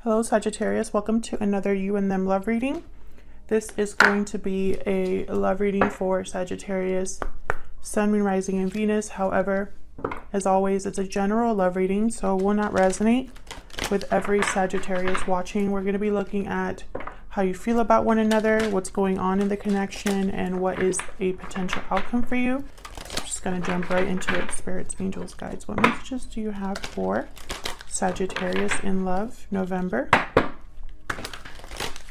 Hello Sagittarius, welcome to another You and Them love reading. This is going to be a love reading for Sagittarius, Sun, Moon, Rising, and Venus. However, as always, it's a general love reading, so it will not resonate with every Sagittarius watching. We're going to be looking at how you feel about one another, what's going on in the connection, and what is a potential outcome for you. So I'm just going to jump right into it. Spirits, angels, guides, what messages do you have for Sagittarius in love, November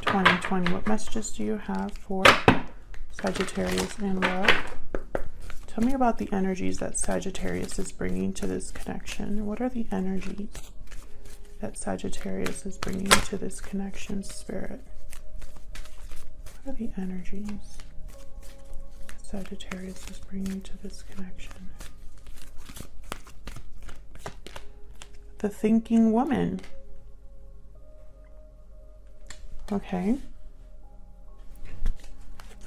2020. What messages do you have for Sagittarius in love? Tell me about the energies that Sagittarius is bringing to this connection. What are the energies that Sagittarius is bringing to this connection, Spirit? What are the energies that Sagittarius is bringing to this connection? The thinking woman. Okay.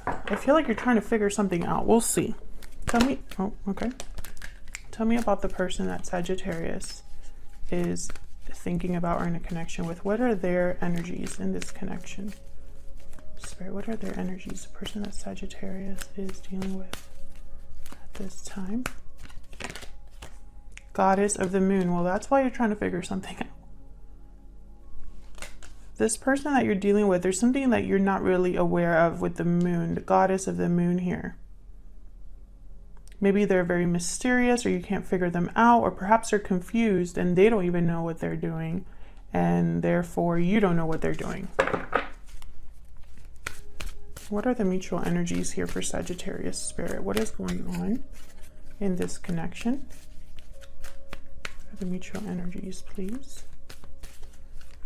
I feel like you're trying to figure something out. We'll see. Tell me. Oh, okay. Tell me about the person that Sagittarius is thinking about or in a connection with. What are their energies in this connection? Spirit, what are their energies? The person that Sagittarius is dealing with at this time. Goddess of the moon. Well, that's why you're trying to figure something out. This person that you're dealing with, there's something that you're not really aware of with the moon, the goddess of the moon here. Maybe they're very mysterious or you can't figure them out, or perhaps they're confused and they don't even know what they're doing, and therefore you don't know what they're doing. What are the mutual energies here for Sagittarius, Spirit? What is going on in this connection? The mutual energies, please,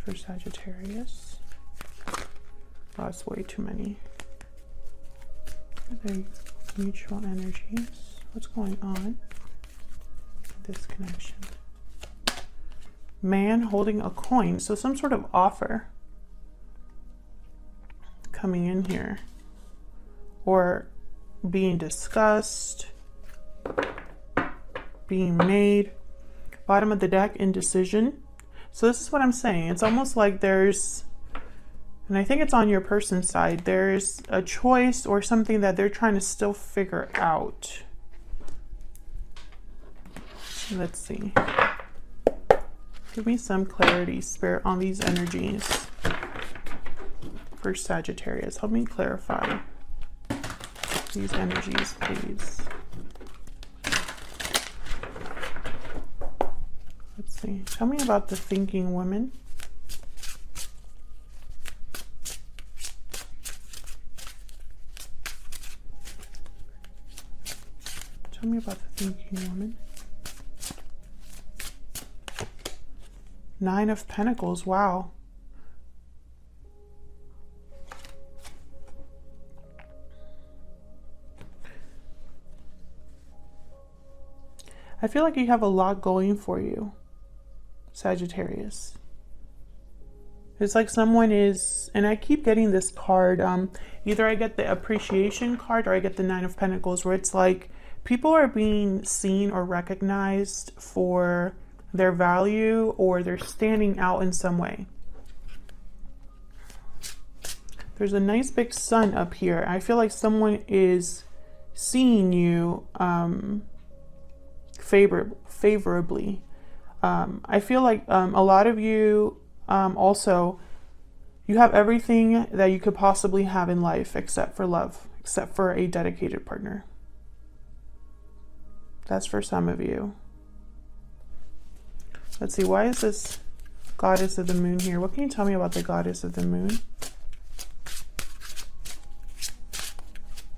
for Sagittarius. Oh, that's way too many. The mutual energies. What's going on in this connection? Man holding a coin. So some sort of offer coming in here, or being discussed, being made. Bottom of the deck, indecision. So this is what I'm saying. It's almost like there's, and I think it's on your person's side, there's a choice or something that they're trying to still figure out. Let's see. Give me some clarity, Spirit, on these energies for Sagittarius. Help me clarify these energies, please. Let's see. Tell me about the thinking woman. Tell me about the thinking woman. Nine of Pentacles. Wow. I feel like you have a lot going for you, Sagittarius. It's like someone is, and I keep getting this card, either I get the appreciation card or I get the Nine of Pentacles, where it's like people are being seen or recognized for their value, or they're standing out in some way. There's a nice big sun up here. I feel like someone is seeing you favorably. I feel like a lot of you also, you have everything that you could possibly have in life except for love, except for a dedicated partner. That's for some of you. Let's see, why is this goddess of the moon here? What can you tell me about the goddess of the moon?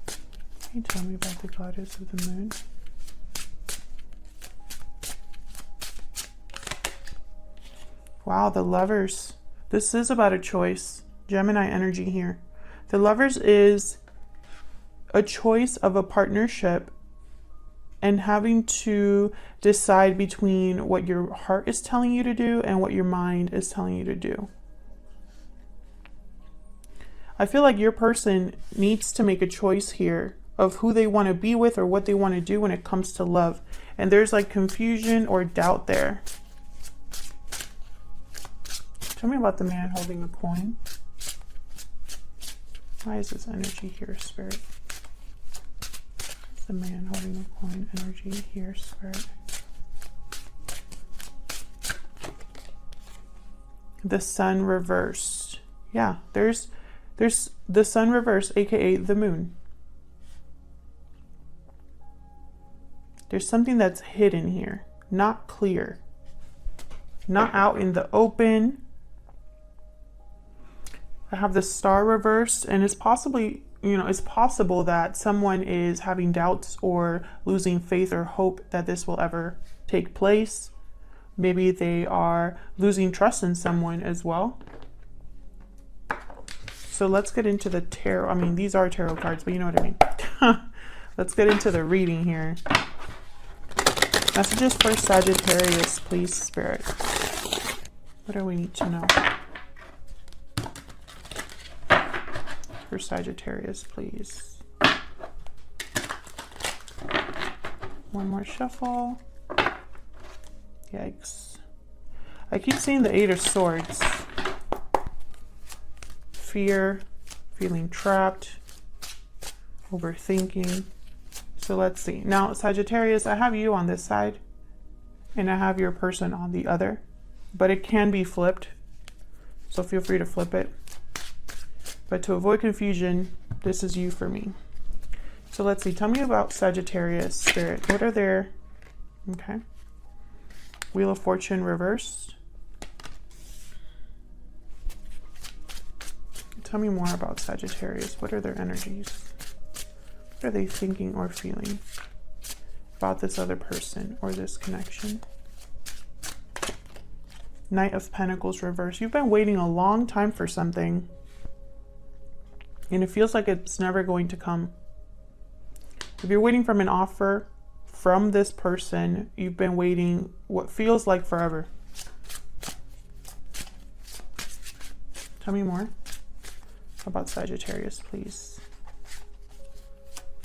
Can you tell me about the goddess of the moon? Wow, the Lovers. This is about a choice. Gemini energy here. The Lovers is a choice of a partnership and having to decide between what your heart is telling you to do and what your mind is telling you to do. I feel like your person needs to make a choice here of who they want to be with or what they want to do when it comes to love. And there's like confusion or doubt there. Tell me about the man holding a coin. Why is this energy here, Spirit? The man holding a coin, energy here, Spirit. The sun reversed. Yeah, there's the sun reversed, aka the moon. There's something that's hidden here, not clear, not out in the open. I have the star reversed, and it's possibly, it's possible that someone is having doubts or losing faith or hope that this will ever take place. Maybe they are losing trust in someone as well. So let's get into the tarot. I mean, these are tarot cards, but you know what I mean. Let's get into the reading here. Messages for Sagittarius, please, Spirit. What do we need to know? For Sagittarius, please. One more shuffle. Yikes. I keep seeing the Eight of Swords. Fear, feeling trapped, overthinking. So let's see. Now, Sagittarius, I have you on this side and I have your person on the other, but it can be flipped. So feel free to flip it. But to avoid confusion, this is you for me. So let's see. Tell me about Sagittarius, Spirit. What are their... Okay. Wheel of Fortune reversed. Tell me more about Sagittarius. What are their energies? What are they thinking or feeling about this other person or this connection? Knight of Pentacles reversed. You've been waiting a long time for something, and it feels like it's never going to come. If you're waiting from an offer from this person, you've been waiting what feels like forever. Tell me more about Sagittarius, please.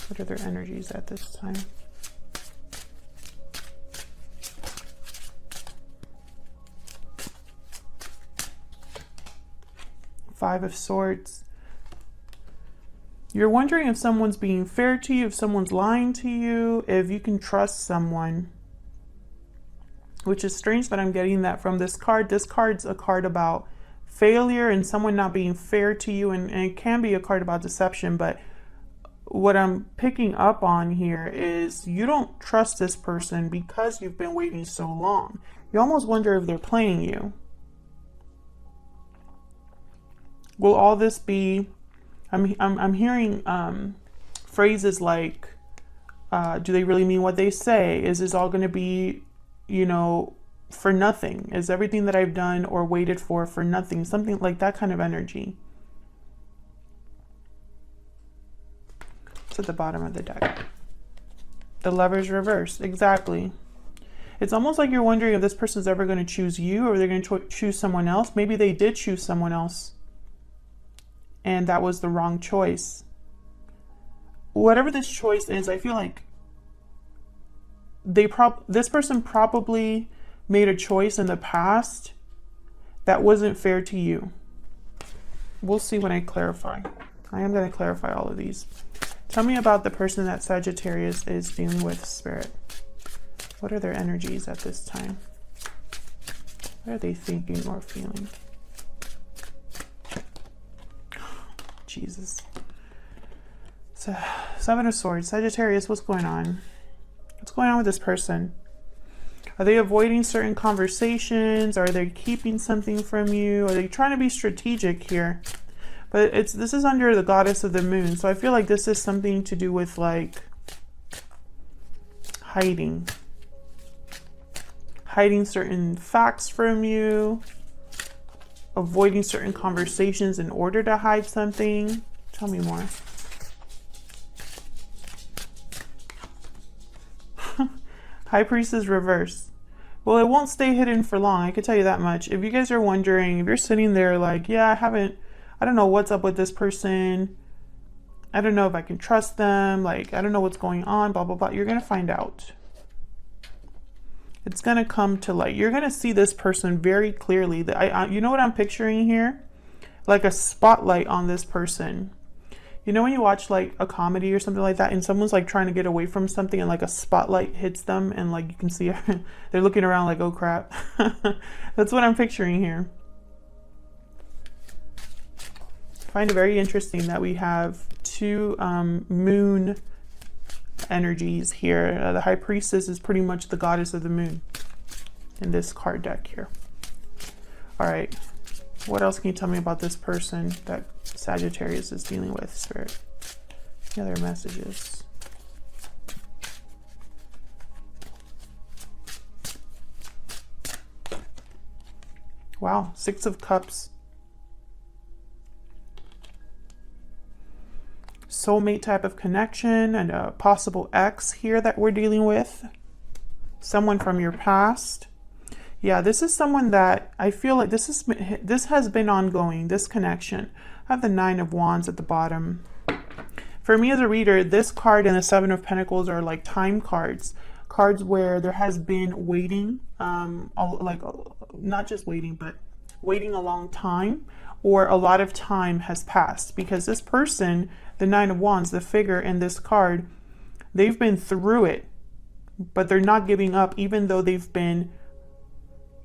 What are their energies at this time? Five of Swords. You're wondering if someone's being fair to you, if someone's lying to you, if you can trust someone. Which is strange that I'm getting that from this card. This card's a card about failure and someone not being fair to you, and it can be a card about deception, but what I'm picking up on here is you don't trust this person because you've been waiting so long. You almost wonder if they're playing you. Will all this be... I'm hearing phrases like, do they really mean what they say? Is this all going to be, for nothing? Is everything that I've done or waited for nothing? Something like that kind of energy. It's at the bottom of the deck. The Lover's reversed. Exactly. It's almost like you're wondering if this person's ever going to choose you or they're going to choose someone else. Maybe they did choose someone else, and that was the wrong choice. Whatever this choice is, I feel like this person probably made a choice in the past that wasn't fair to you. We'll see when I clarify. I am going to clarify all of these. Tell me about the person that Sagittarius is dealing with, Spirit. What are their energies at this time? What are they thinking or feeling? Jesus. So, Seven of Swords. Sagittarius, what's going on? What's going on with this person? Are they avoiding certain conversations? Are they keeping something from you? Are they trying to be strategic here? But this is under the goddess of the moon. So I feel like this is something to do with like hiding. Hiding certain facts from you. Avoiding certain conversations in order to hide something. Tell me more. High Priestess reverse. Well, it won't stay hidden for long. I can tell you that much. If you guys are wondering, if you're sitting there like, yeah, I don't know what's up with this person. I don't know if I can trust them. Like, I don't know what's going on, blah, blah, blah. You're going to find out. It's going to come to light. You're going to see this person very clearly. You know what I'm picturing here? Like a spotlight on this person. You know when you watch like a comedy or something like that and someone's like trying to get away from something and like a spotlight hits them and like you can see they're looking around like, oh crap. That's what I'm picturing here. I find it very interesting that we have two moon energies here. The High Priestess is pretty much the goddess of the moon in this card deck here. All right. What else can you tell me about this person that Sagittarius is dealing with, Spirit? Any other messages? Wow, 6 of Cups. Soulmate type of connection and a possible ex here that we're dealing with. Someone from your past. Yeah, this is someone that I feel like this has been ongoing, this connection. I have the 9 of Wands at the bottom. For me as a reader, this card and the 7 of Pentacles are like time cards. Cards where there has been waiting, not just waiting, but waiting a long time, or a lot of time has passed. Because this person, the 9 of Wands, the figure in this card, they've been through it, but they're not giving up even though they've been,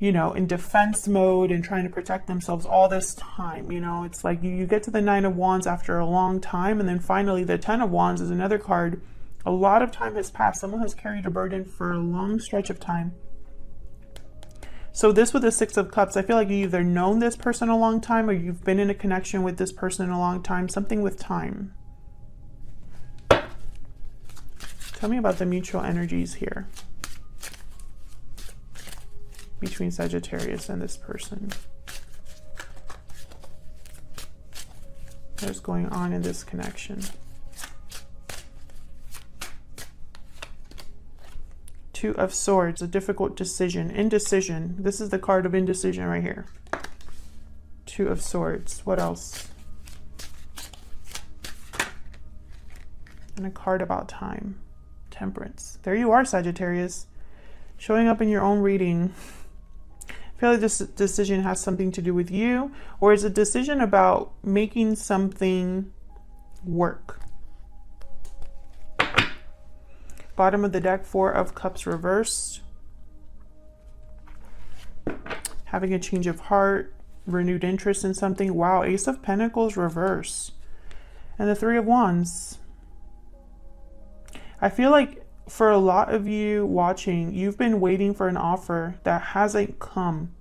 you know, in defense mode and trying to protect themselves all this time. You know, it's like you get to the 9 of Wands after a long time, and then finally the 10 of Wands is another card. A lot of time has passed. Someone has carried a burden for a long stretch of time. So this with the 6 of Cups, I feel like you either known this person a long time or you've been in a connection with this person a long time. Something with time. Tell me about the mutual energies here between Sagittarius and this person. What's going on in this connection? 2 of Swords, a difficult decision, indecision. This is the card of indecision right here. 2 of Swords. What else? And a card about time. Temperance. There you are, Sagittarius. Showing up in your own reading. I feel like this decision has something to do with you, or it's a decision about making something work. Bottom of the deck, 4 of Cups reversed. Having a change of heart, renewed interest in something. Wow, Ace of Pentacles reverse. And the 3 of Wands. I feel like for a lot of you watching, you've been waiting for an offer that hasn't come.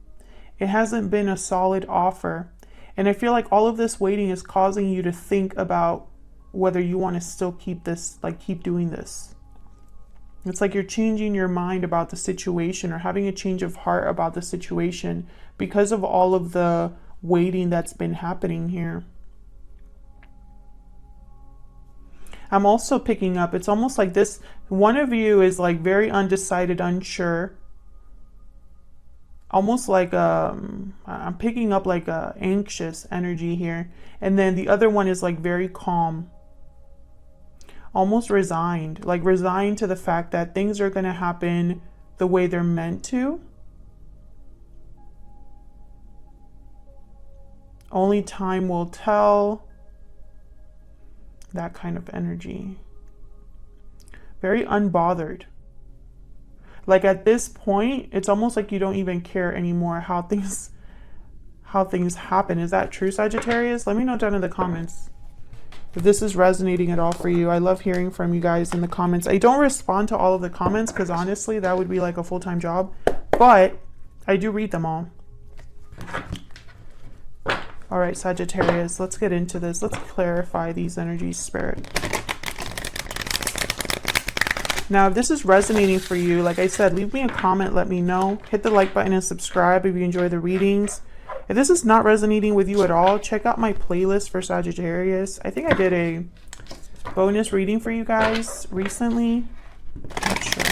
It hasn't been a solid offer. And I feel like all of this waiting is causing you to think about whether you want to still keep this, like keep doing this. It's like you're changing your mind about the situation or having a change of heart about the situation because of all of the waiting that's been happening here. I'm also picking up, it's almost like this, one of you is like very undecided, unsure. Almost like I'm picking up like a anxious energy here. And then the other one is like very calm. Almost resigned, like resigned to the fact that things are going to happen the way they're meant to. Only time will tell. That kind of energy. Very unbothered. Like at this point, it's almost like you don't even care anymore how things happen. Is that true, Sagittarius? Let me know down in the comments if this is resonating at all for you. I love hearing from you guys in the comments. I don't respond to all of the comments because honestly, that would be like a full-time job, but I do read them all. All right, Sagittarius, let's get into this. Let's clarify these energies, Spirit. Now, if this is resonating for you, like I said, leave me a comment, let me know. Hit the like button and subscribe if you enjoy the readings. If this is not resonating with you at all, check out my playlist for Sagittarius. I think I did a bonus reading for you guys recently. Not sure.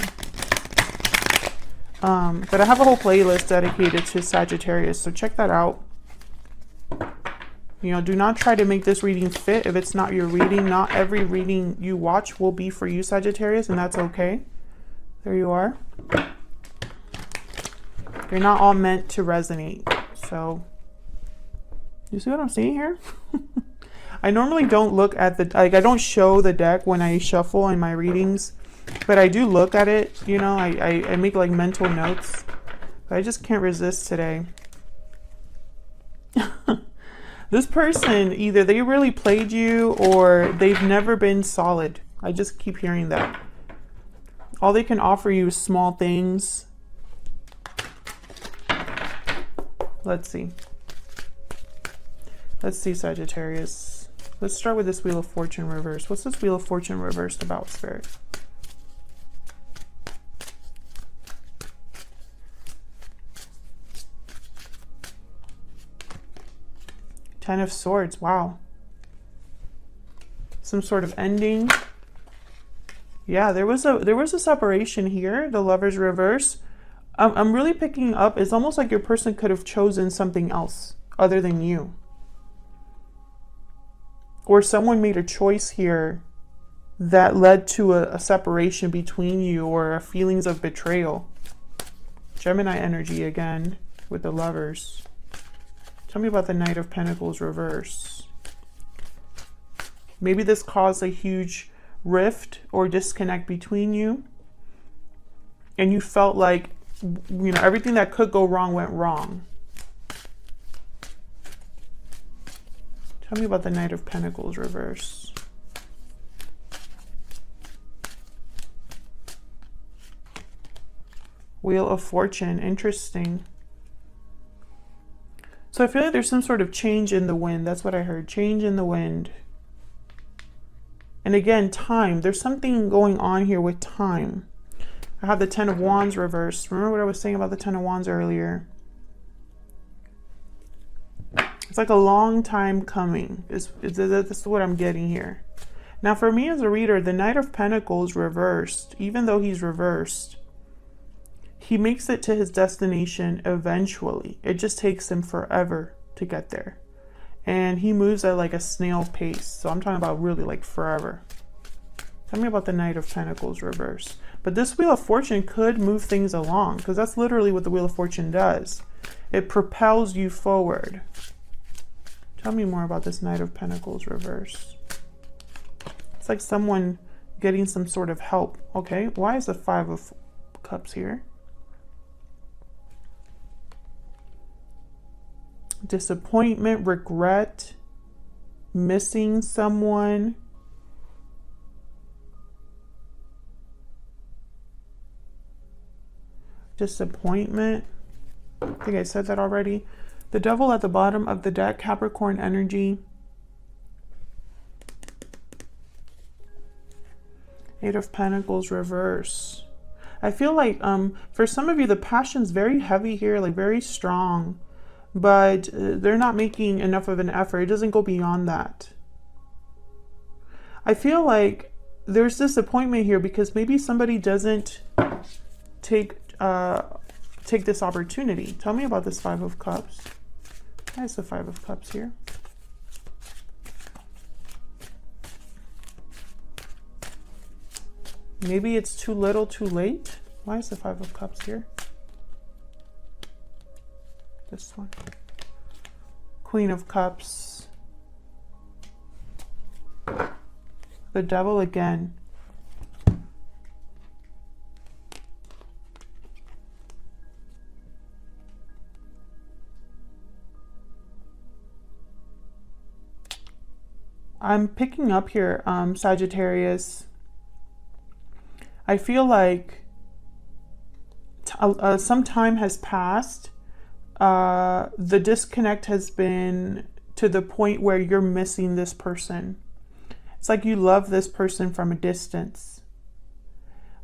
But I have a whole playlist dedicated to Sagittarius, so check that out. You know, do not try to make this reading fit if it's not your reading. Not every reading you watch will be for you, Sagittarius, and that's okay. There you are. They're not all meant to resonate. So, you see what I'm saying here? I normally don't look at the, like, I don't show the deck when I shuffle in my readings, but I do look at it, you know, I make like mental notes, but I just can't resist today. This person, either they really played you or they've never been solid. I just keep hearing that. All they can offer you is small things. Let's see. Let's see, Sagittarius. Let's start with this Wheel of Fortune reverse. What's this Wheel of Fortune reversed about, Spirit? Ten of Swords. Wow. Some sort of ending. Yeah, there was a separation here. The Lovers reverse. I'm really picking up, it's almost like your person could have chosen something else other than you. Or someone made a choice here that led to a separation between you, or feelings of betrayal. Gemini energy again with the Lovers. Tell me about the Knight of Pentacles reverse. Maybe this caused a huge rift or disconnect between you, and you felt like, you know, everything that could go wrong went wrong. Tell me about the Knight of Pentacles reverse. Wheel of Fortune. Interesting. So I feel like there's some sort of change in the wind. That's what I heard. Change in the wind. And again, time. There's something going on here with time. I have the Ten of Wands reversed. Remember what I was saying about the Ten of Wands earlier? It's like a long time coming. This is what I'm getting here. Now for me as a reader, the Knight of Pentacles reversed, even though he's reversed, he makes it to his destination eventually. It just takes him forever to get there. And he moves at like a snail's pace. So I'm talking about really like forever. Tell me about the Knight of Pentacles reverse. But this Wheel of Fortune could move things along, because that's literally what the Wheel of Fortune does. It propels you forward. Tell me more about this Knight of Pentacles reverse. It's like someone getting some sort of help. Okay, why is the Five of Cups here? Disappointment, regret, missing someone. Disappointment. I think I said that already. The Devil at the bottom of the deck, Capricorn energy. Eight of Pentacles reverse. I feel like for some of you, the passion's very heavy here, like very strong. But they're not making enough of an effort. It doesn't go beyond that. I feel like there's disappointment here because maybe somebody doesn't take this opportunity. Tell me about this Five of Cups. Why is the Five of Cups here? Maybe it's too little, too late. Why is the Five of Cups here? This one. Queen of Cups. The Devil again. I'm picking up here, Sagittarius. I feel like some time has passed. The disconnect has been to the point where you're missing this person. It's like you love this person from a distance.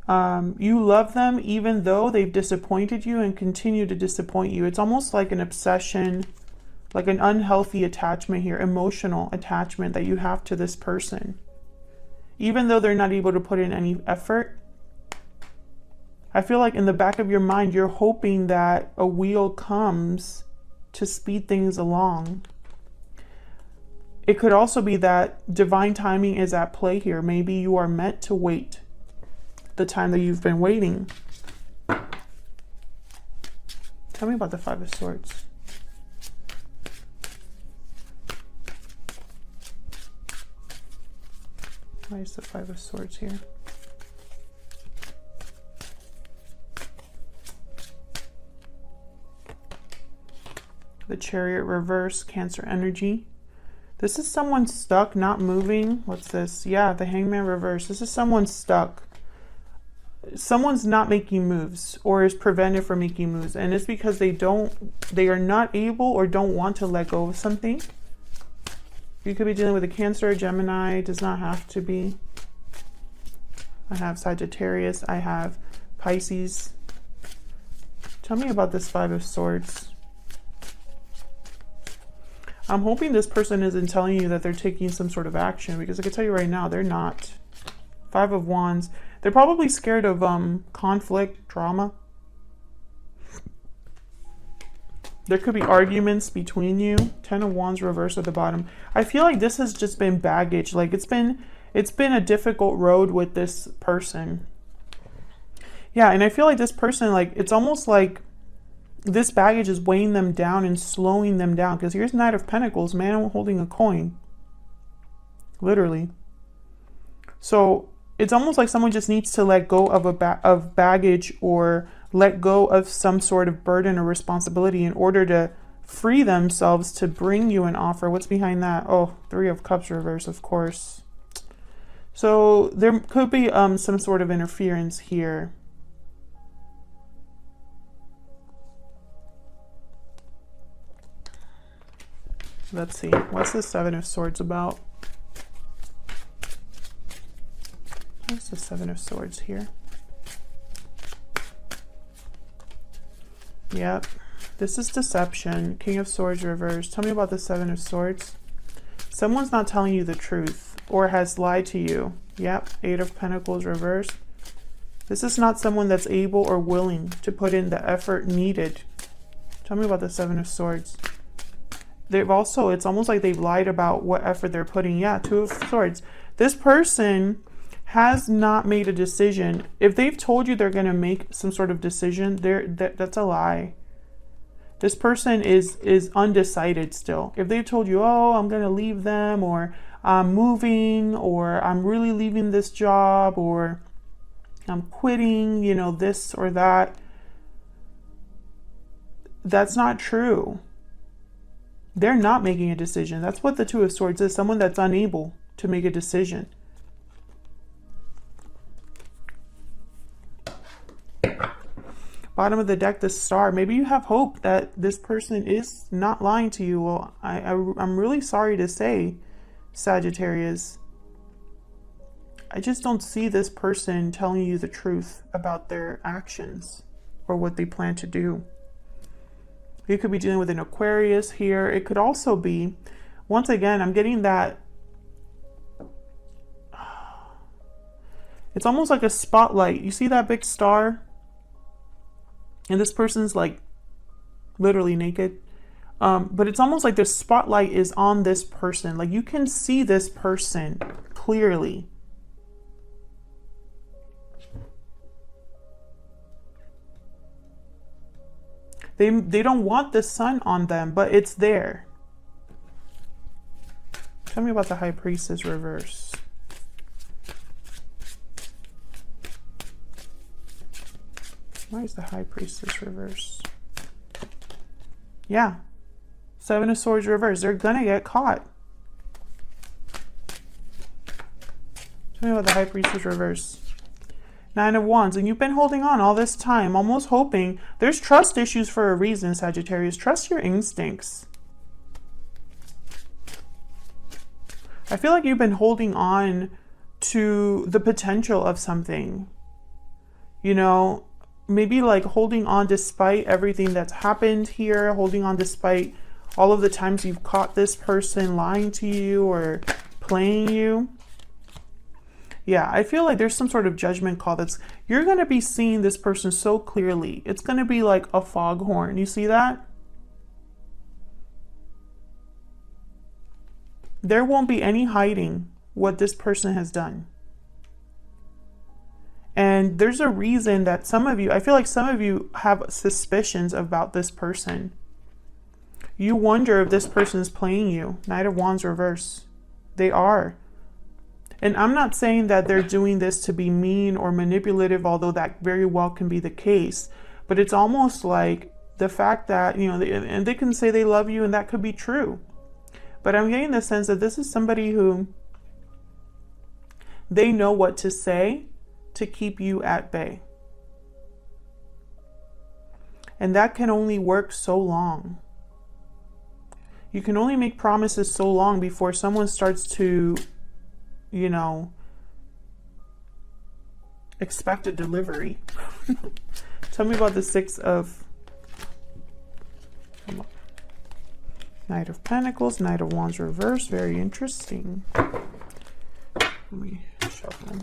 You love them even though they've disappointed you and continue to disappoint you. It's almost like an obsession, like an unhealthy attachment here, emotional attachment that you have to this person. Even though they're not able to put in any effort, I feel like in the back of your mind, you're hoping that a wheel comes to speed things along. It could also be that divine timing is at play here. Maybe you are meant to wait the time that you've been waiting. Tell Tell me about the Five of Swords. Why is the Five of Swords here? The Chariot reverse, Cancer energy. This is someone stuck, not moving. What's this? Yeah, the Hangman reverse. This is someone stuck. Someone's not making moves or is prevented from making moves. And it's because they are not able or don't want to let go of something. You could be dealing with a Cancer or Gemini. It does not have to be. I have Sagittarius. I have Pisces. Tell me about this Five of Swords. I'm hoping this person isn't telling you that they're taking some sort of action, because I can tell you right now, they're not. Five of Wands. They're probably scared of conflict, drama. There could be arguments between you. Ten of Wands reverse at the bottom. I feel like this has just been baggage. Like it's been a difficult road with this person. Yeah, and I feel like this person, like, it's almost like this baggage is weighing them down and slowing them down. Because here's Knight of Pentacles, man holding a coin. Literally. So it's almost like someone just needs to let go of baggage, or let go of some sort of burden or responsibility in order to free themselves to bring you an offer. What's behind that? Oh, Three of Cups reverse, of course. So there could be some sort of interference here. Let's see. What's the Seven of Swords about? What's the Seven of Swords here? Yep. This is deception. King of Swords reverse. Tell me about the Seven of Swords. Someone's not telling you the truth or has lied to you. Yep. Eight of Pentacles reverse. This is not someone that's able or willing to put in the effort needed. Tell me about the Seven of Swords. They've also, it's almost like they've lied about what effort they're putting. Yeah, Two of Swords. This person has not made a decision. If they've told you they're going to make some sort of decision, that's a lie. This person is undecided still. If they've told you, oh, I'm going to leave them, or I'm moving, or I'm really leaving this job, or I'm quitting, you know, this or that, that's not true. They're not making a decision. That's what the Two of Swords is. Someone that's unable to make a decision. Bottom of the deck, the Star. Maybe you have hope that this person is not lying to you. Well, I'm really sorry to say, Sagittarius, I just don't see this person telling you the truth about their actions or what they plan to do. You could be dealing with an Aquarius here. It could also be, once again, I'm getting that it's almost like a spotlight. You see that big star? And this person's like literally naked. But it's almost like the spotlight is on this person. Like you can see this person clearly. They don't want the sun on them, but it's there. Tell me about the High Priestess reverse. Why is the High Priestess reverse? Yeah. Seven of Swords reverse. They're gonna get caught. Tell me about the High Priestess reverse. Nine of Wands, and you've been holding on all this time, almost hoping. There's trust issues for a reason, Sagittarius. Trust your instincts. I feel like you've been holding on to the potential of something. You know, maybe like holding on despite everything that's happened here, holding on despite all of the times you've caught this person lying to you or playing you. Yeah, I feel like there's some sort of judgment call that's, you're going to be seeing this person so clearly. It's going to be like a foghorn. You see that? There won't be any hiding what this person has done. And there's a reason that some of you, I feel like some of you have suspicions about this person. You wonder if this person is playing you. Knight of Wands reverse. They are. And I'm not saying that they're doing this to be mean or manipulative, although that very well can be the case. But it's almost like the fact that, you know, and they can say they love you, and that could be true. But I'm getting the sense that this is somebody who they know what to say to keep you at bay. And that can only work so long. You can only make promises so long before someone starts to, you know, expect a delivery. Tell me about the Six of Knight of Pentacles, Knight of Wands reverse. Very interesting. Let me shuffle them.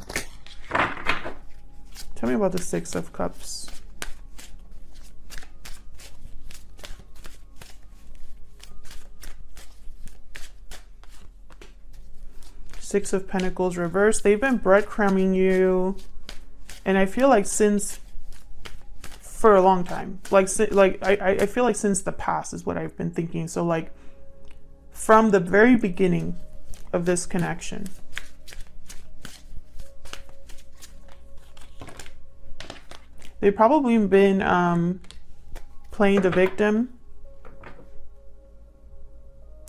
Tell me about the Six of Cups. Six of Pentacles reverse. They've been breadcrumbing you, and I feel like for a long time. I feel like since the past is what I've been thinking. So like from the very beginning of this connection. They've probably been playing the victim.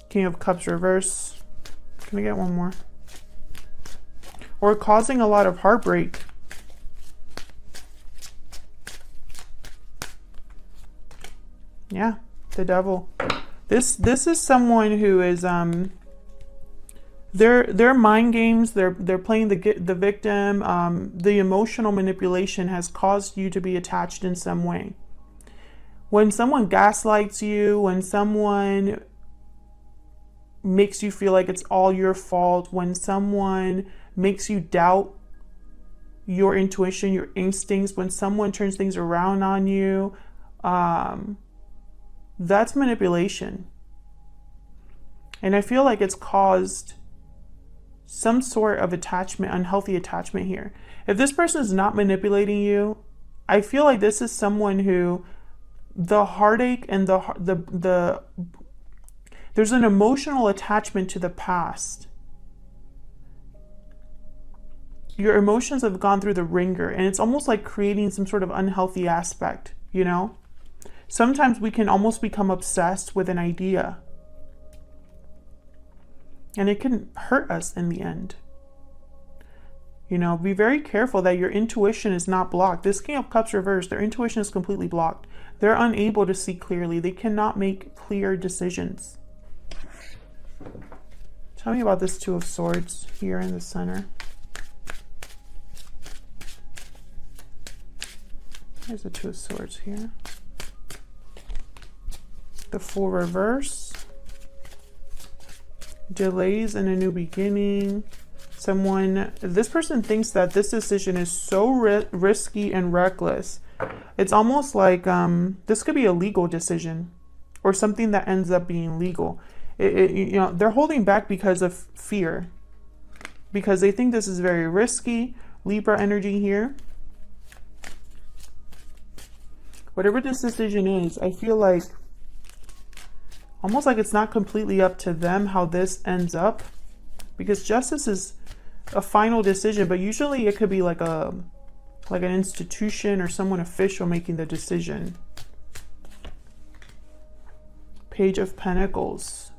King of Cups reverse. Can I get one more? Or causing a lot of heartbreak. Yeah, the Devil. This is someone who is they're mind games. They're playing the victim. The emotional manipulation has caused you to be attached in some way. When someone gaslights you, when someone makes you feel like it's all your fault, when someone makes you doubt your intuition, your instincts, when someone turns things around on you, that's manipulation. And I feel like it's caused some sort of attachment, unhealthy attachment here. If this person is not manipulating you, I feel like this is someone who the heartache and there's an emotional attachment to the past. Your emotions have gone through the ringer, and it's almost like creating some sort of unhealthy aspect, you know? Sometimes we can almost become obsessed with an idea, and it can hurt us in the end. You know, be very careful that your intuition is not blocked. This King of Cups reverse, their intuition is completely blocked. They're unable to see clearly. They cannot make clear decisions. Tell me about this Two of Swords here in the center. There's the Two of Swords here. The Fool reverse. Delays in a new beginning. This person thinks that this decision is so risky and reckless. It's almost like this could be a legal decision or something that ends up being legal. You know, they're holding back because of fear, because they think this is very risky. Libra energy here. Whatever this decision is, I feel like almost like it's not completely up to them how this ends up, because justice is a final decision, but usually it could be like an institution or someone official making the decision. Page of Pentacles.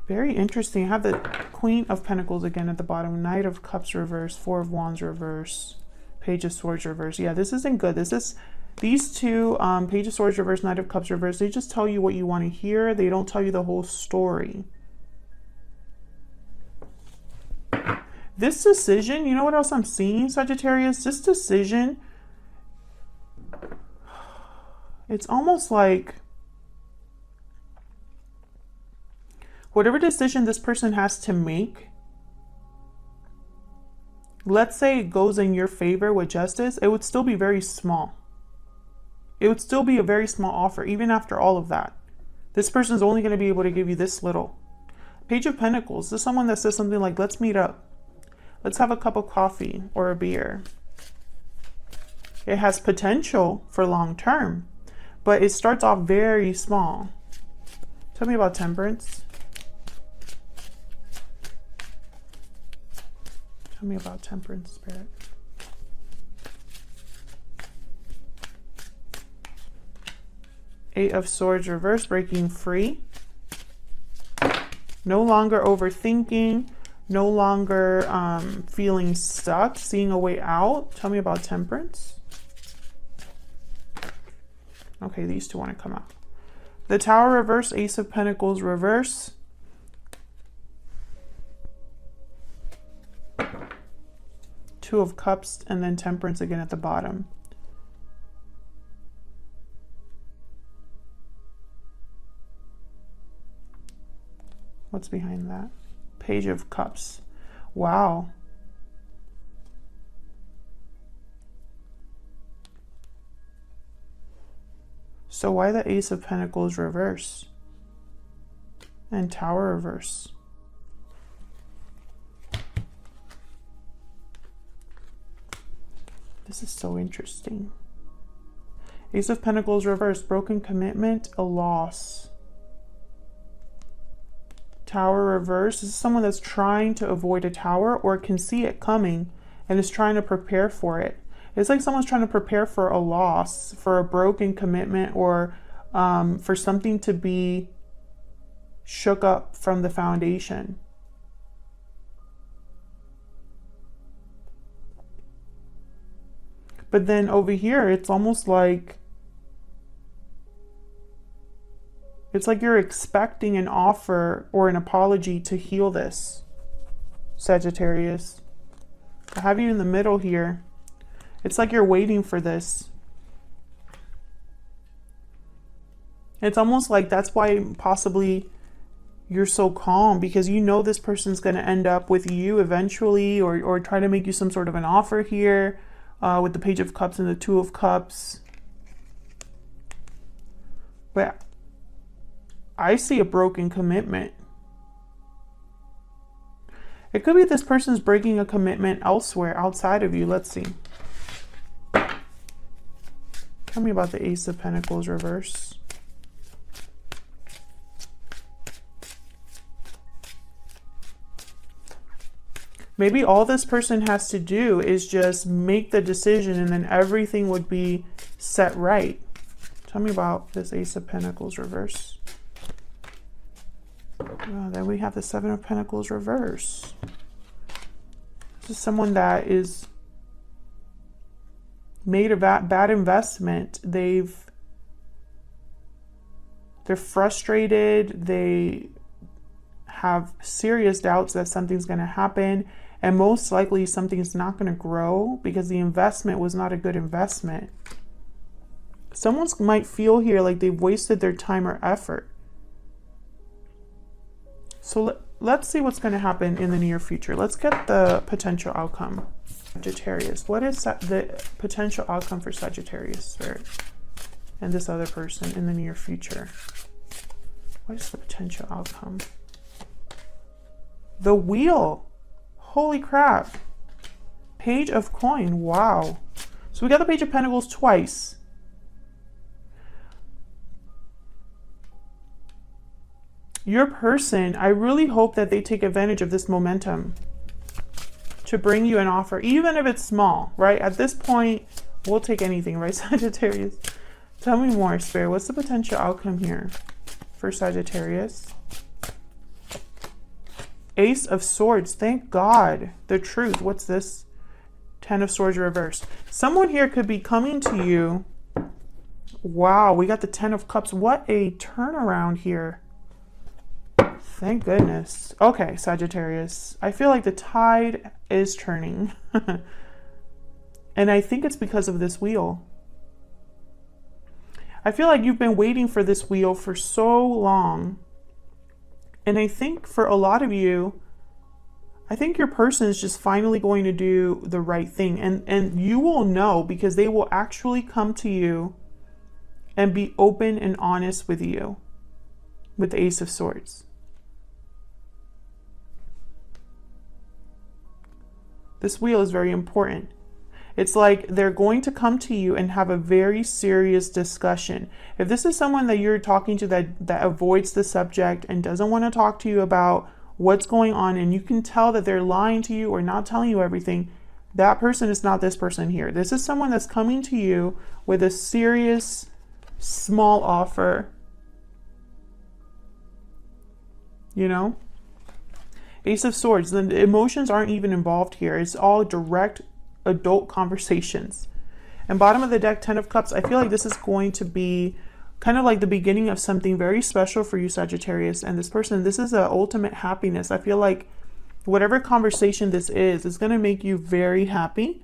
Very interesting. I have the Queen of Pentacles again at the bottom. Knight of Cups reverse. Four of Wands reverse. Page of Swords reverse. Yeah, this isn't good. These two, Page of Swords reverse, Knight of Cups reverse, they just tell you what you want to hear. They don't tell you the whole story. This decision, you know what else I'm seeing, Sagittarius? This decision, it's almost like whatever decision this person has to make, let's say it goes in your favor with justice, it would still be very small. It would still be a very small offer, even after all of that. This person is only going to be able to give you this little. Page of Pentacles. This is someone that says something like, let's meet up. Let's have a cup of coffee or a beer. It has potential for long term, but it starts off very small. Tell me about Temperance. Tell me about Temperance, Spirit. Eight of Swords reverse, breaking free. No longer overthinking, no longer feeling stuck, seeing a way out. Tell me about Temperance. Okay, these two want to come out. The Tower reverse, Ace of Pentacles reverse. Two of Cups, and then Temperance again at the bottom. What's behind that? Page of Cups. Wow. So why the Ace of Pentacles reverse? And Tower reverse? This is so interesting. Ace of Pentacles reverse, broken commitment, a loss. Tower reverse, this is someone that's trying to avoid a tower or can see it coming and is trying to prepare for it. It's like someone's trying to prepare for a loss, for a broken commitment, or for something to be shook up from the foundation. But then over here, it's almost like, it's like you're expecting an offer or an apology to heal this, Sagittarius. I have you in the middle here. It's like you're waiting for this. It's almost like that's why possibly you're so calm, because you know this person's going to end up with you eventually, or try to make you some sort of an offer here with the Page of Cups and the Two of Cups. But I see a broken commitment. It could be this person's breaking a commitment elsewhere, outside of you. Let's see. Tell me about the Ace of Pentacles reverse. Maybe all this person has to do is just make the decision and then everything would be set right. Tell me about this Ace of Pentacles reverse. Then we have the Seven of Pentacles reverse. This is someone that is made a bad investment. They're frustrated. They have serious doubts that something's going to happen, and most likely something's not going to grow because the investment was not a good investment. Someone might feel here like they've wasted their time or effort. So let's see what's going to happen in the near future. Let's get the potential outcome. Sagittarius. What is the potential outcome for Sagittarius, Spirit, and this other person in the near future? What is the potential outcome? The Wheel. Holy crap. Page of Coin. Wow. So we got the Page of Pentacles twice. Your person, I really hope that they take advantage of this momentum to bring you an offer, even if it's small, right? At this point, we'll take anything, right, Sagittarius? Tell me more, Spirit. What's the potential outcome here for Sagittarius? Ace of Swords. Thank God. The Truth. What's this? Ten of Swords reversed. Someone here could be coming to you. Wow, we got the Ten of Cups. What a turnaround here. Thank goodness. Okay, Sagittarius. I feel like the tide is turning. And I think it's because of this wheel. I feel like you've been waiting for this wheel for so long. And I think for a lot of you, I think your person is just finally going to do the right thing. And you will know, because they will actually come to you and be open and honest with you with the Ace of Swords. This wheel is very important. It's like they're going to come to you and have a very serious discussion. If this is someone that you're talking to that avoids the subject and doesn't want to talk to you about what's going on, and you can tell that they're lying to you or not telling you everything, that person is not this person here. This is someone that's coming to you with a serious, small offer. You know? Ace of Swords. The emotions aren't even involved here. It's all direct adult conversations. And bottom of the deck, Ten of Cups. I feel like this is going to be kind of like the beginning of something very special for you, Sagittarius. And this person, this is the ultimate happiness. I feel like whatever conversation this is going to make you very happy.